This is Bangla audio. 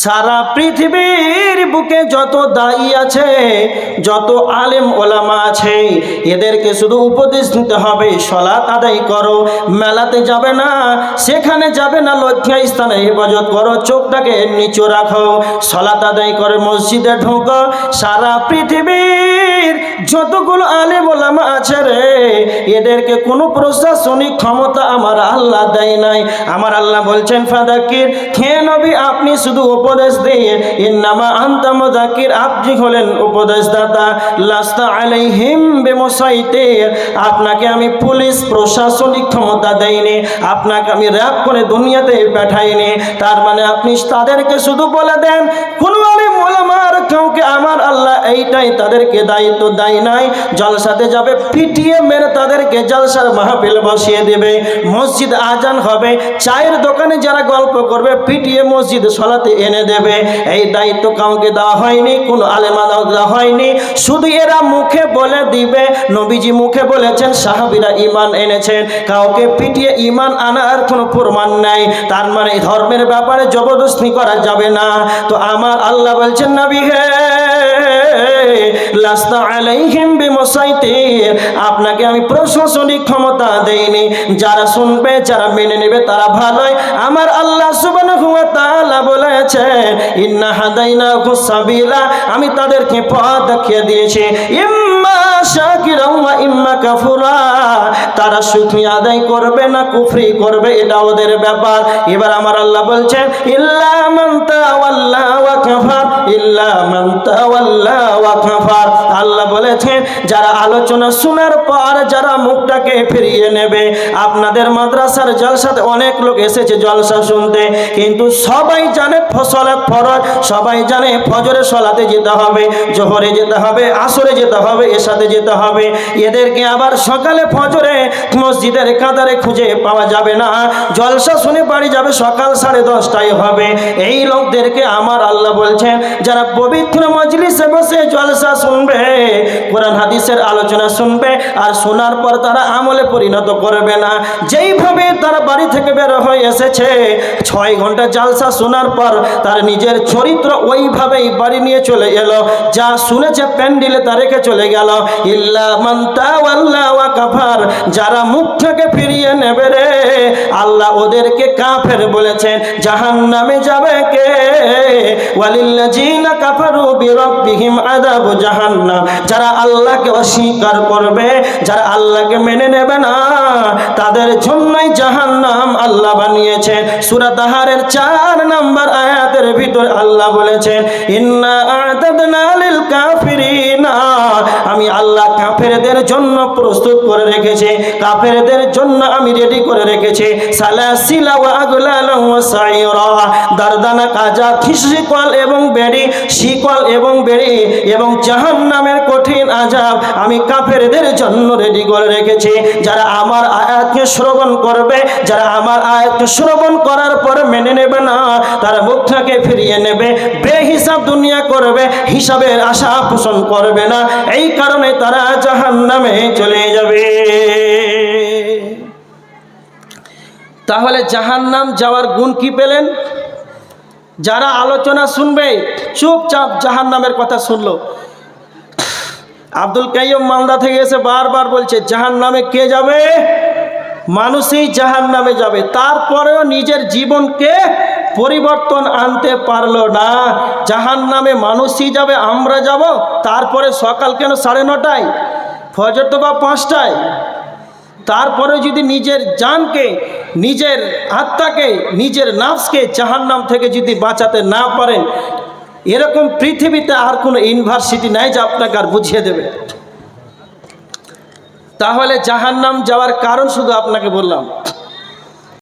সারা পৃথিবীর বুকে যত দায়ী আছে, যত আলেম ওলামা আছে, এদেরকে শুধু উপদেশ দিতে হবে, সালাত আদায় করো, মেলাতে যাবে না, সেখানে যাবে না, লজ্জা স্থানে হেফাজত করো, চোখটাকে নিচু রাখো, সালাত আদায় করে মসজিদে ঢোকো। সারা পৃথিবীর যতগুলো আলেম ওলামা আছে রে, এদেরকে কোনো প্রশাসনিক ক্ষমতা আমার আল্লাহ দেয় নাই। আমার আল্লাহ বলছেন ফাদাক্কির, হে নবী আপনি শুধু উপদেশ দিয়ে, ইন্নামা আনতা মুযাক্কির, আপনি হলেন উপদেশদাতা, লাস্তা আলাইহিম বিমুসাইতির, আপনাকে আমি পুলিশ প্রশাসনিক ক্ষমতা দেইনি, আপনাকে আমি র‍্যাব করে দুনিয়াতে পাঠাইনি। তার মানে আপনি তাদেরকে শুধু বলে দেন, কোন আলেম ওলামার কাউকে আমার আল্লাহ এইটাই তাদেরকে দায়িত্ব দেয় নাই, জলসাতে যাবে, পিটিয়ে মেরে তাদেরকে জলসার মাহফিল বসিয়ে দেবে, মসজিদ আজান হবে, চায়ের দোকানে যারা গল্প করবে পিটিয়ে মসজিদ সলাতে এনে দেবে, এই দায়িত্ব কাউকে দেওয়া হয়নি, কোন আলেমা দেওয়া হয়নি। শুধু এরা মুখে বলে দিবে, নবীজি মুখে বলেছেন, সাহাবীরা ঈমান এনেছেন, কাউকে পিটিয়ে ঈমান আনার কোনো প্রমাণ নাই। তার মানে ধর্মের ব্যাপারে জবরদস্তি করা যাবে না। তো আমার আল্লাহ বলছেন, নবী হে লাস্তা আলাইহিম বিমুসাইতির, আপনাকে আমি প্রশাসনিক ক্ষমতা দেইনি, যারা শুনবে, যারা মেনে নেবে তারা ভালোই। আমার আল্লাহ সুবহানাহু ওয়া তাআলা বলেছেন, ইন্না হাদাইনাহুস সাবিলা, আমি তাদেরকে পথ দেখিয়ে দিয়েছি, ইম্মা শাকিরা ওয়া ইম্মা কাফুরা, তারা শুকরিয়া আদায় করবে না কুফরি করবে, এটা ওদের ব্যাপার। এবার আমার আল্লাহ বলছেন, ইল্লা মান তাওয়াল্লা ওয়া কাফার, ইল্লা মান তাওয়াল্লা ওয়া কাফার। আল্লাহ বলেছেন, যারা আলোচনা শোনার পর যারা মুখটাকে ফিরিয়ে নেবে। আপনাদের মাদ্রাসার জলসাতে অনেক লোক এসেছে জলসা শুনতে, কিন্তু সবাই জানে ফসলাত ফরজ, সবাই জানে ফজরে সলাতে যেতে হবে, জোহরে যেতে হবে, আসরে যেতে হবে, এশাতে যেতে হবে। এদেরকে আবার সকালে ফজরে মসজিদের কাতারে খুঁজে পাওয়া যাবে না, জলসা শুনে বাড়ি যাবে সকাল 10:30টায় হবে। এই লোকদেরকে আমার আল্লাহ বলছেন, যারা পবিত্র মজলিসে বসে জলসা শুনবে, কোরআন হাদিসের আলোচনা শুনবে, আর শোনার পর তারা আমলে পরিণত করবে না, যেইভাবে তারা বাড়ি থেকে বের হয়ে এসেছে 6 ঘন্টা জলসা শোনার পর তার নিজের চরিত্র ওইভাবেই বাড়ি নিয়ে চলে এলো, যা শুনেছে প্যান্ডেলে তা রেখে চলে গেল। ইল্লা মান তাওয়াল্লা ওয়া কাফার, যারা মুখ থেকে ফিরিয়ে নেবে রে, আল্লাহ ওদেরকে কাফের বলেছেন, জাহান্নামে যাবে কে, ওয়ালিল্লাযিনা কাফারু বিরাব্বিহিম আযাবু জাহান্নাম, যারা আল্লাহকে অস্বীকার করবে, যারা আল্লাহকে মেনে নেবে না, তাদের জন্যই জাহান্নাম আল্লাহ বানিয়েছেন। সূরা তাহারের 4 নম্বর আয়াতের ভিতর আল্লাহ বলেছেন, ইন্না আ'তাদনা লিল কাফিরিনা, আমি আল্লাহ কাফেরদের জন্য প্রস্তুত করে রেখেছি, কাফেরদের জন্য আমি রেডি করে রেখেছি, সালাসিলা ওয়া আগলালা ওয়া সাইরা, দারদানা কাজা, শিকল এবং বেড়ি, শিকল এবং বেড়ি এবং জাহান্নামের কঠিন আযাব আমি কাফেরদের জন্য রেডি করে রেখেছি। যারা আমার আয়াতকে শ্রবণ করবে, যারা আমার আয়াতকে শ্রবণ করার পর মেনে নেবে না, তারা মুখটাকে ফিরিয়ে নেবে, বেহিসাব দুনিয়া করবে, হিসাবের আশা পোষণ করবে না, এই কারণে তারা জাহান্নামে চলে যাবে। তাহলে জাহান্নাম যাওয়ার গুণ কি পেলেন? যারা আলোচনা শুনবে চুপচাপ জাহান্নামের কথা শুনলো। আব্দুল কাইয়ুম মালদা থেকে এসে বারবার বলছে, জাহান্নামে কে যাবে? মানুষই জাহান্নামে যাবে। তারপরেও নিজের জীবনকে পরিবর্তন আনতে পারলো না। জাহান্নামে মানুষই যাবে, আমরা যাব। তারপরে সকাল কেন 9:30টায়, ফজর তো বা 5টায়। তারপরে যদি নিজের জানকে, নিজের আত্মাকে, নিজের নাফসকে জাহান্নাম থেকে যদি বাঁচাতে না পারেন, এরকম পৃথিবীতে আর কোনো ইউনিভার্সিটি নাই যে আপনাকে আর বুঝিয়ে দেবে। তাহলে জাহান্নাম যাওয়ার কারণ শুধু আপনাকে বললাম।